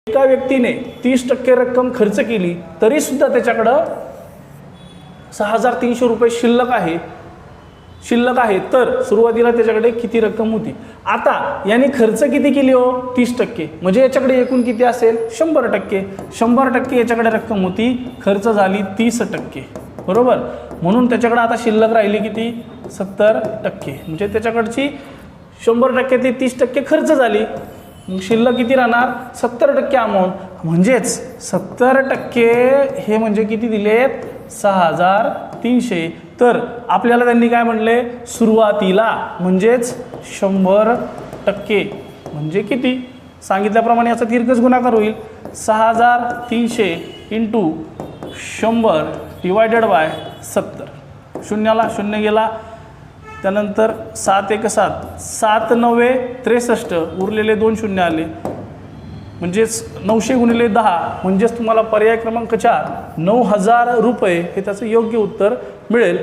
एका व्यक्तीने 30% रक्कम खर्च केली तरी सुद्धा त्याच्याकडं 6,300 रुपये शिल्लक आहे तर सुरुवातीला त्याच्याकडे किती रक्कम होती। आता याने खर्च किती केली हो 30%, म्हणजे याच्याकडे एकूण किती असेल 100%। 100% याच्याकडे रक्कम होती, खर्च झाली 30%, बरोबर। म्हणून त्याच्याकडे आता शिल्लक राहिली किती 70%, म्हणजे त्याच्याकडची 100%तली 30% खर्च झाली, मग शिल्लक किती राहणार 70% अमाऊंट, म्हणजेच 70% हे म्हणजे किती दिलेत 6,300। तर आपल्याला त्यांनी काय म्हणले सुरुवातीला म्हणजेच 100% म्हणजे किती सांगितल्याप्रमाणे याचा तिरकस गुणाकार होईल 6,300 इंटू 100 डिवायडेड बाय 70। शून्याला शून्य गेला, त्यानंतर 7 1 7 7 9 63 उरलेले 2 शून्य आले, म्हणजेच 900 गुणिले 10 म्हणजेच तुम्हाला पर्याय क्रमांक 4 9,000 रुपये हे त्याचं योग्य उत्तर मिळेल।